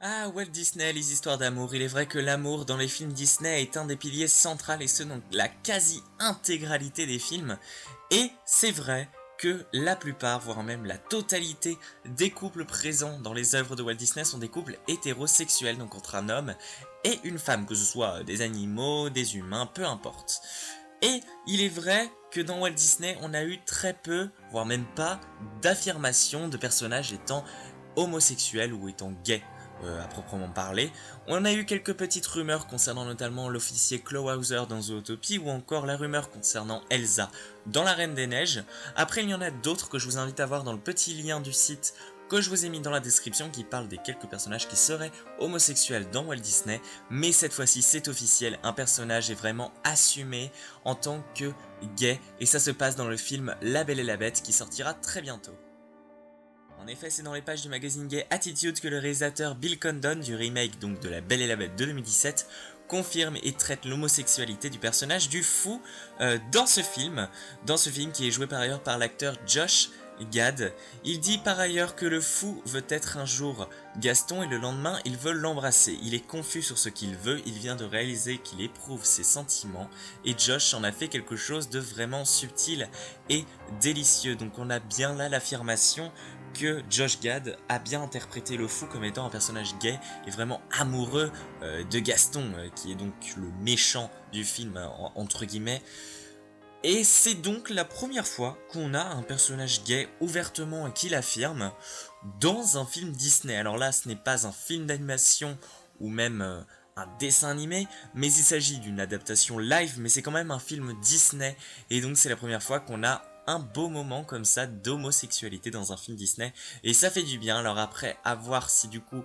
Ah, Walt Disney, les histoires d'amour. Il est vrai que l'amour dans les films Disney est un des piliers centraux et ce donc la quasi-intégralité des films. Et c'est vrai que la plupart, voire même la totalité des couples présents dans les œuvres de Walt Disney sont des couples hétérosexuels, donc entre un homme et une femme, que ce soit des animaux, des humains, peu importe. Et il est vrai que dans Walt Disney, on a eu très peu, voire même pas, d'affirmations de personnages étant homosexuels ou étant gays. À proprement parler. On a eu quelques petites rumeurs concernant notamment l'officier Clawhauser dans Zootopie ou encore la rumeur concernant Elsa dans La Reine des Neiges. Après il y en a d'autres que je vous invite à voir dans le petit lien du site que je vous ai mis dans la description qui parle des quelques personnages qui seraient homosexuels dans Walt Disney, mais cette fois-ci c'est officiel, un personnage est vraiment assumé en tant que gay et ça se passe dans le film La Belle et la Bête qui sortira très bientôt. En effet, c'est dans les pages du magazine gay Attitude que le réalisateur Bill Condon du remake donc de La Belle et la Bête de 2017 confirme et traite l'homosexualité du personnage du fou dans ce film qui est joué par ailleurs par l'acteur Josh Gad. Il dit par ailleurs que le fou veut être un jour Gaston et le lendemain il veut l'embrasser. Il est confus sur ce qu'il veut, il vient de réaliser qu'il éprouve ses sentiments et Josh en a fait quelque chose de vraiment subtil et délicieux. Donc on a bien là l'affirmation que Josh Gad a bien interprété le fou comme étant un personnage gay et vraiment amoureux de Gaston, qui est donc le méchant du film, entre guillemets. Et c'est donc la première fois qu'on a un personnage gay ouvertement qui l'affirme dans un film Disney. Alors là, ce n'est pas un film d'animation ou même un dessin animé, mais il s'agit d'une adaptation live, mais c'est quand même un film Disney. Et donc c'est la première fois qu'on a un beau moment comme ça d'homosexualité dans un film Disney. Et ça fait du bien. Alors après, à voir si du coup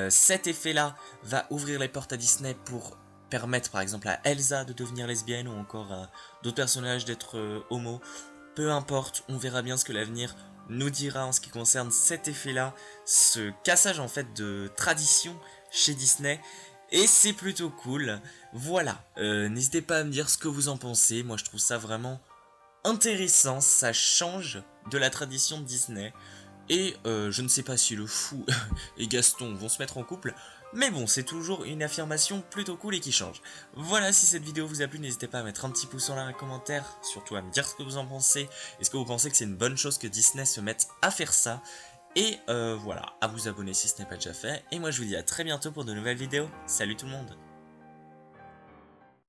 cet effet-là va ouvrir les portes à Disney pour permettre par exemple à Elsa de devenir lesbienne ou encore à d'autres personnages d'être homo. Peu importe, on verra bien ce que l'avenir nous dira en ce qui concerne cet effet-là, ce cassage en fait de tradition chez Disney. Et c'est plutôt cool. Voilà, n'hésitez pas à me dire ce que vous en pensez. Moi je trouve ça vraiment intéressant, ça change de la tradition de Disney. Et je ne sais pas si le fou et Gaston vont se mettre en couple, mais bon, c'est toujours une affirmation plutôt cool et qui change. Voilà, si cette vidéo vous a plu, n'hésitez pas à mettre un petit pouce en l'air et un commentaire, surtout à me dire ce que vous en pensez. Est-ce que vous pensez que c'est une bonne chose que Disney se mette à faire ça? Et voilà, à vous abonner si ce n'est pas déjà fait. Et moi je vous dis à très bientôt pour de nouvelles vidéos. Salut tout le monde!